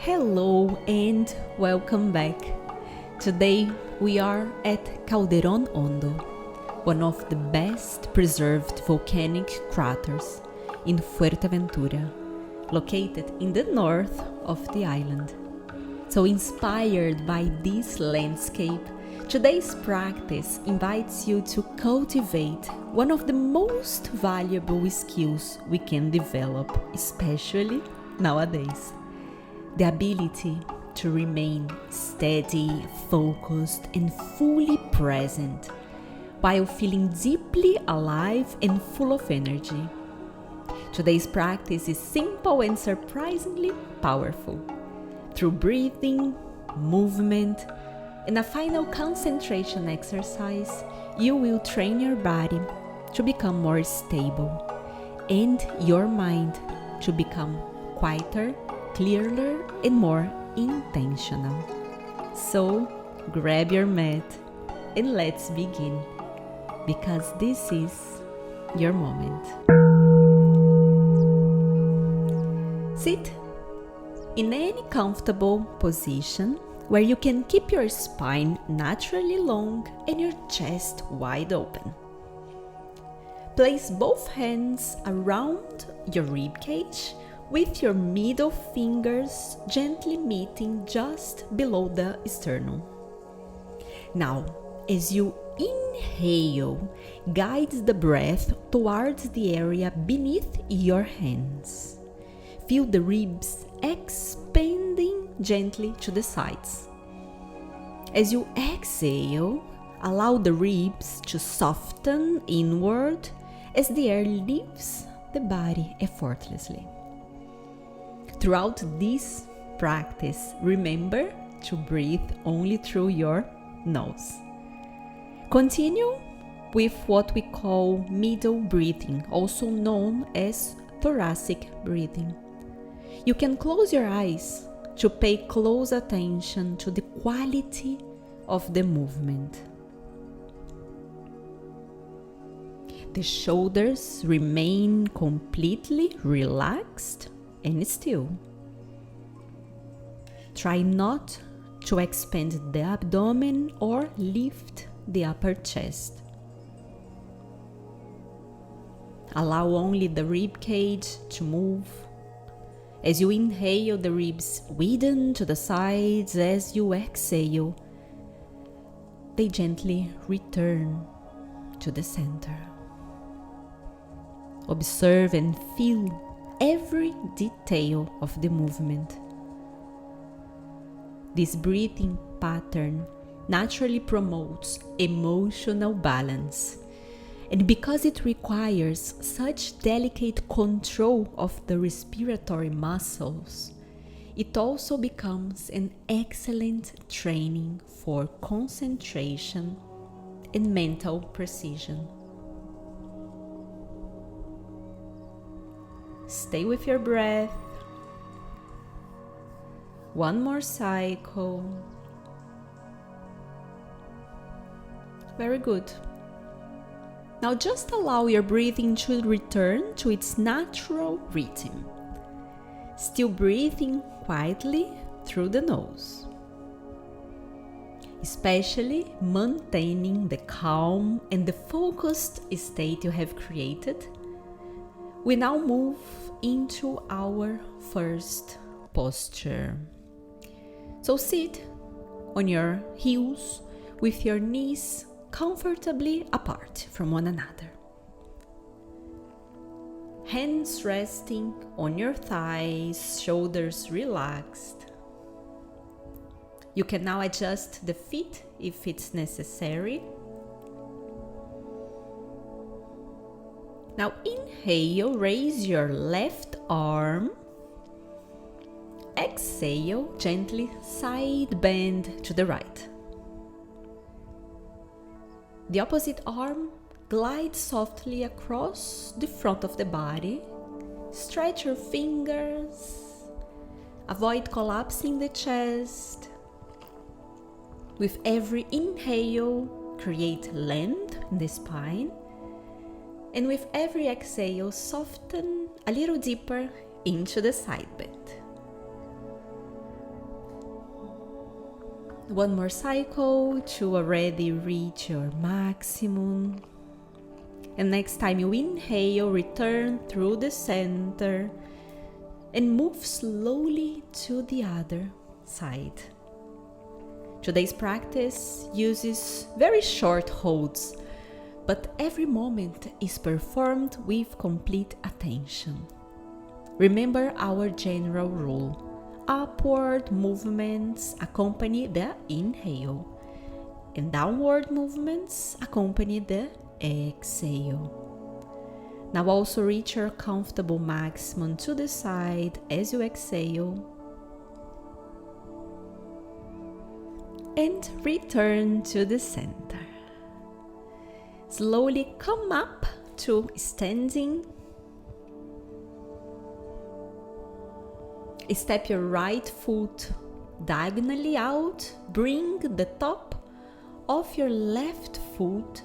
Hello and welcome back. Today we are at Caldeirón Hondo, one of the best preserved volcanic craters in Fuerteventura, located in the north of the island. So inspired by this landscape, today's practice invites you to cultivate one of the most valuable skills we can develop, especially nowadays. The ability to remain steady, focused, and fully present while feeling deeply alive and full of energy. Today's practice is simple and surprisingly powerful. Through breathing, movement, and a final concentration exercise, you will train your body to become more stable and your mind to become quieter, clearer, and more intentional. So grab your mat and let's begin, because this is your moment. Sit in any comfortable position where you can keep your spine naturally long and your chest wide open. Place both hands around your rib cage with your middle fingers gently meeting just below the sternum. Now, as you inhale, guide the breath towards the area beneath your hands. Feel the ribs expanding gently to the sides. As you exhale, allow the ribs to soften inward as the air leaves the body effortlessly. Throughout this practice, remember to breathe only through your nose. Continue with what we call middle breathing, also known as thoracic breathing. You can close your eyes to pay close attention to the quality of the movement. The shoulders remain completely relaxed and still. Try not to expand the abdomen or lift the upper chest. Allow only the rib cage to move. As you inhale, the ribs widen to the sides. As you exhale, they gently return to the center. Observe and feel every detail of the movement. This breathing pattern naturally promotes emotional balance, and because it requires such delicate control of the respiratory muscles, it also becomes an excellent training for concentration and mental precision. Stay with your breath. One more cycle. Very good. Now just allow your breathing to return to its natural rhythm. Still breathing quietly through the nose. Especially maintaining the calm and the focused state you have created. We now move into our first posture. So sit on your heels with your knees comfortably apart from one another. Hands resting on your thighs, shoulders relaxed. You can now adjust the feet if it's necessary. Now inhale, raise your left arm. Exhale, gently side bend to the right. The opposite arm, glide softly across the front of the body. Stretch your fingers. Avoid collapsing the chest. With every inhale, create length in the spine. And with every exhale, soften a little deeper into the side bend. One more cycle to already reach your maximum. And next time you inhale, return through the center and move slowly to the other side. Today's practice uses very short holds, but every moment is performed with complete attention. Remember our general rule. Upward movements accompany the inhale, and downward movements accompany the exhale. Now also reach your comfortable maximum to the side as you exhale, and return to the center. Slowly come up to standing. Step your right foot diagonally out. Bring the top of your left foot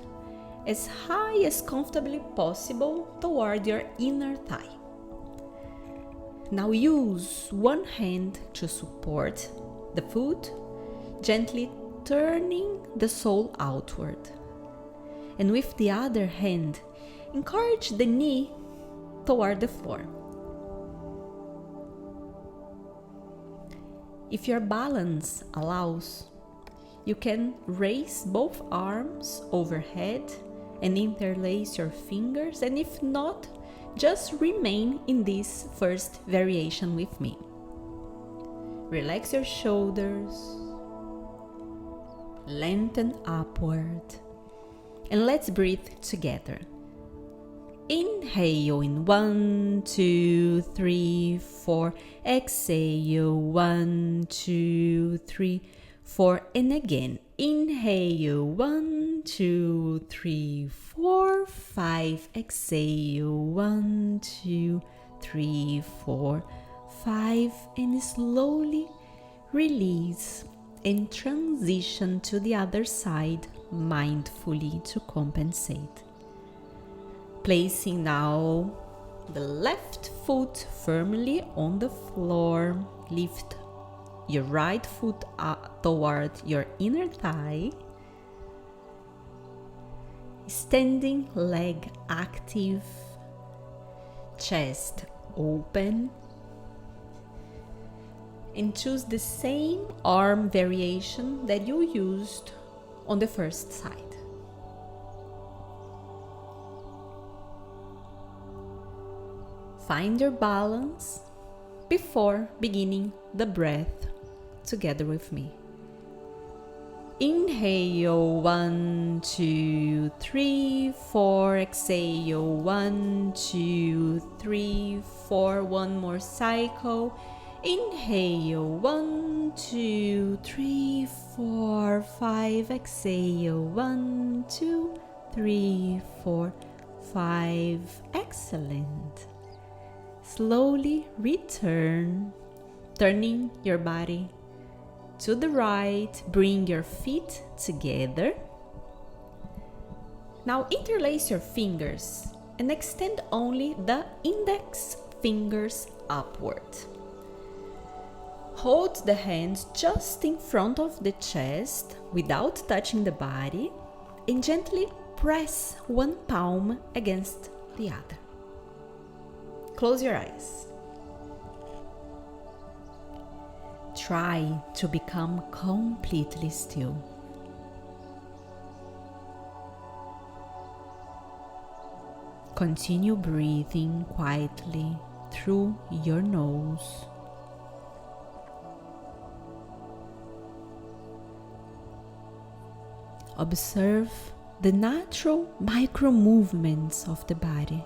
as high as comfortably possible toward your inner thigh. Now use one hand to support the foot, gently turning the sole outward. And with the other hand, encourage the knee toward the floor. If your balance allows, you can raise both arms overhead and interlace your fingers, and if not, just remain in this first variation with me. Relax your shoulders, lengthen upward, and let's breathe together. Inhale in 1, 2, 3, 4. Exhale 1, 2, 3, 4. And again. Inhale 1, 2, 3, 4, 5. Exhale 1, 2, 3, 4, 5. And slowly release and transition to the other side mindfully to compensate. Placing now the left foot firmly on the floor. Lift your right foot up toward your inner thigh. Standing leg active. Chest open. And choose the same arm variation that you used on the first side. Find your balance before beginning the breath together with me. Inhale 1, 2, 3, 4. Exhale 1, 2, 3, 4. One more cycle. Inhale 1, 2, 3, 4, 5. Exhale 1, 2, 3, 4, 5. Excellent. Slowly return, turning your body to the right. Bring your feet together. Now interlace your fingers and extend only the index fingers upward. Hold the hands just in front of the chest without touching the body, and gently press one palm against the other. Close your eyes. Try to become completely still. Continue breathing quietly through your nose. Observe the natural micro movements of the body.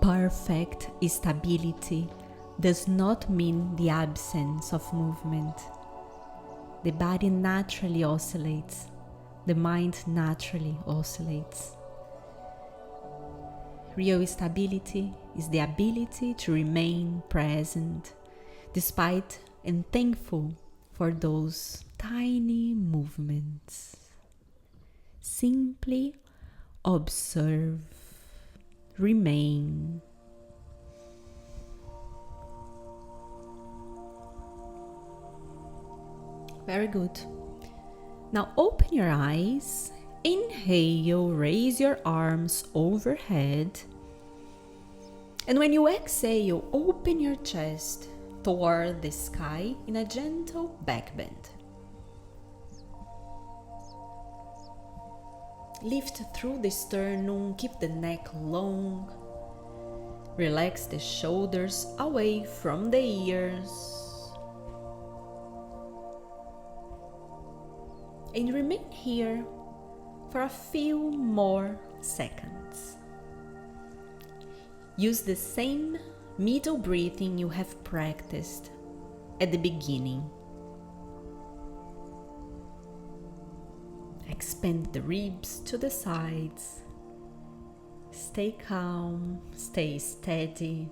Perfect stability does not mean the absence of movement. The body naturally oscillates. The mind naturally oscillates. Real stability is the ability to remain present despite and thankful for those tiny movements. Simply observe, remain, Very good. Now open your eyes. Inhale, raise your arms overhead. And when you exhale, open your chest toward the sky in a gentle back bend. Lift through the sternum, keep the neck long. Relax the shoulders away from the ears. And remain here for a few more seconds. Use the same middle breathing you have practiced at the beginning. Expand the ribs to the sides. Stay calm, stay steady,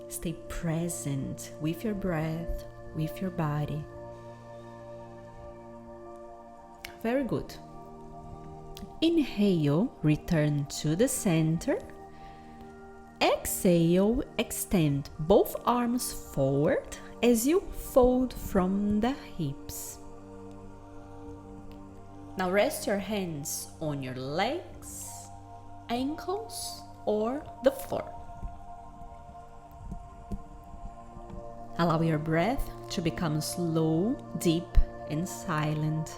stay present with your breath, with your body. Very good. Inhale, return to the center. Exhale, extend both arms forward as you fold from the hips. Now rest your hands on your legs, ankles, or the floor. Allow your breath to become slow, deep, and silent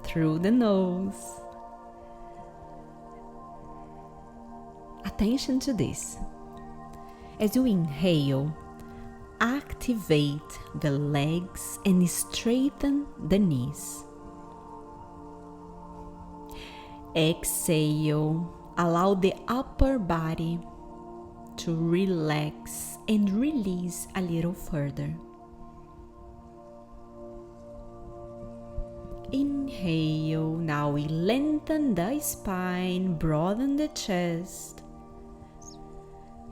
through the nose. Attention to this. As you inhale, activate the legs and straighten the knees. Exhale, allow the upper body to relax and release a little further. Inhale, now we lengthen the spine, broaden the chest.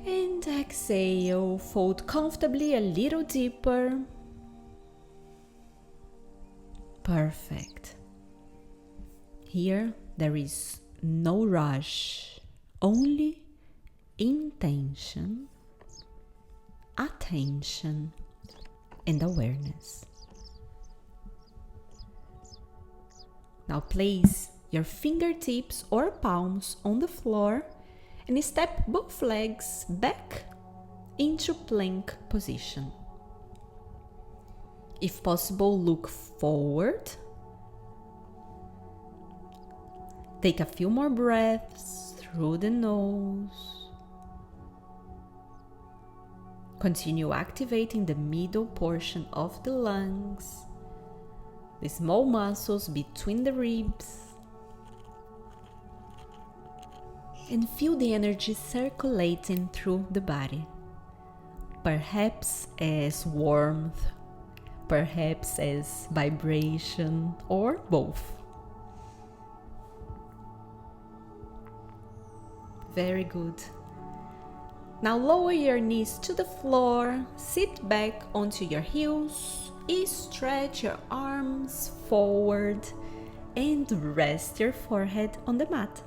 And exhale, fold comfortably a little deeper. Perfect. Here, there is no rush, only intention, attention, and awareness. Now place your fingertips or palms on the floor and step both legs back into plank position. If possible, look forward. Take a few more breaths through the nose. Continue activating the middle portion of the lungs, the small muscles between the ribs, and feel the energy circulating through the body, perhaps as warmth, perhaps as vibration, or both. Very good. Now lower your knees to the floor, sit back onto your heels, stretch your arms forward, and rest your forehead on the mat.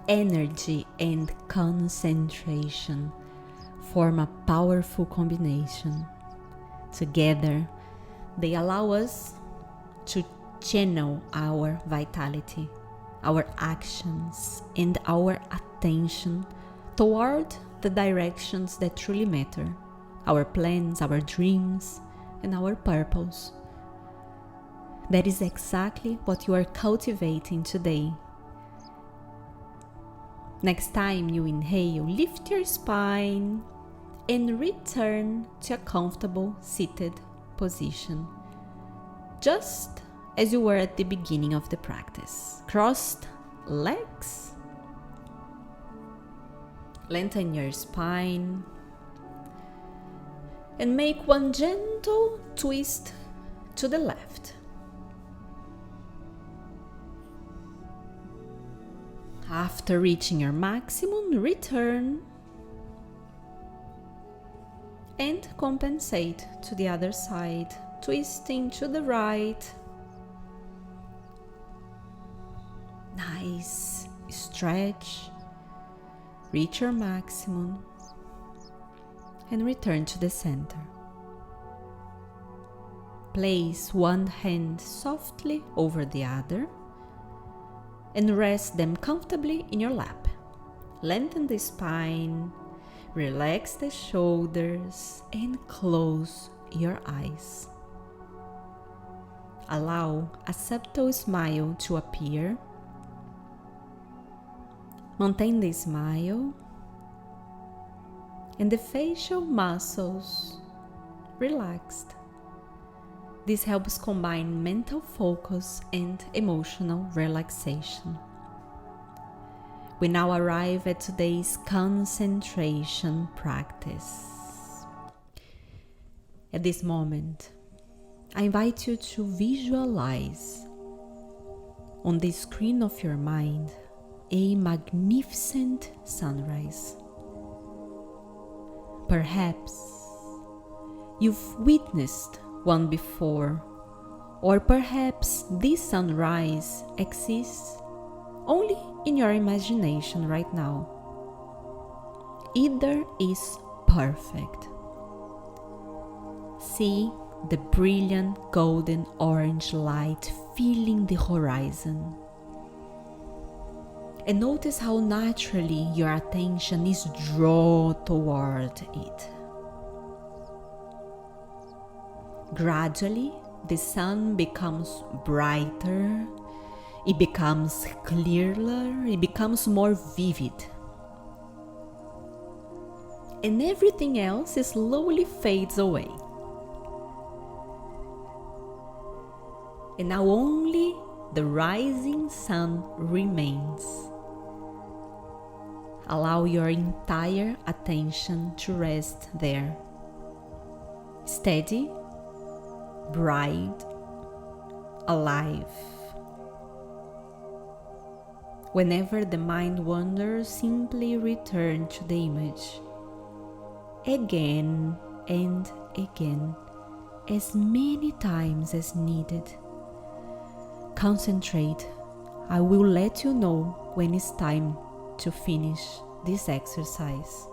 Energy and concentration form a powerful combination. Together, they allow us to channel our vitality, our actions, and our attention toward the directions that truly matter, our plans, our dreams, and our purpose. That is exactly what you are cultivating today. Next time you inhale, lift your spine and return to a comfortable seated position, just as you were at the beginning of the practice. Crossed legs, lengthen your spine, and make one gentle twist to the left. After reaching your maximum, return and compensate to the other side, twisting to the right. Nice stretch. Reach your maximum and return to the center. Place one hand softly over the other and rest them comfortably in your lap. Lengthen the spine, relax the shoulders, and close your eyes. Allow a subtle smile to appear. Maintain the smile and the facial muscles relaxed. This helps combine mental focus and emotional relaxation. We now arrive at today's concentration practice. At this moment, I invite you to visualize on the screen of your mind a magnificent sunrise. Perhaps you've witnessed one before, or perhaps this sunrise exists only in your imagination right now. Either is perfect. See the brilliant golden orange light filling the horizon. And notice how naturally your attention is drawn toward it. Gradually, the sun becomes brighter, it becomes clearer, it becomes more vivid. And everything else slowly fades away. And now only the rising sun remains. Allow your entire attention to rest there. Steady, bright, alive. Whenever the mind wanders, simply return to the image. Again and again, as many times as needed. Concentrate. I will let you know when it's time to finish this exercise.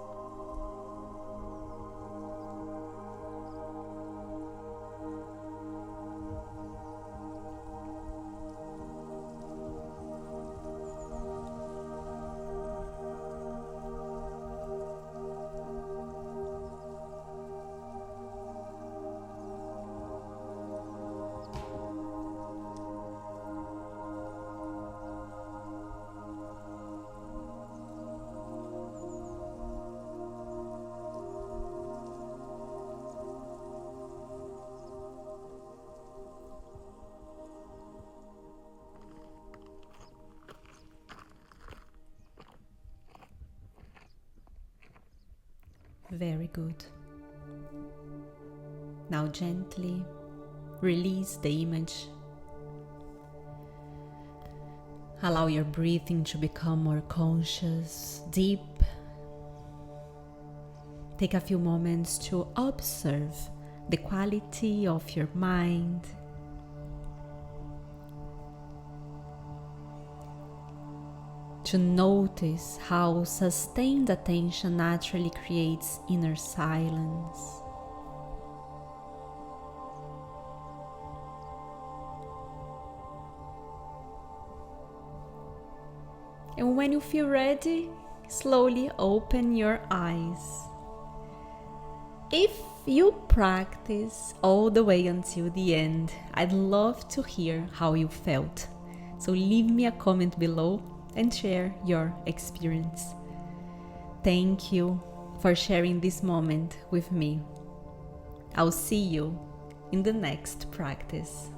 Very good. Now gently release the image. Allow your breathing to become more conscious, deep. Take a few moments to observe the quality of your mind. To notice how sustained attention naturally creates inner silence. And when you feel ready, slowly open your eyes. If you practice all the way until the end, I'd love to hear how you felt. So leave me a comment below and share your experience. Thank you for sharing this moment with me. I'll see you in the next practice.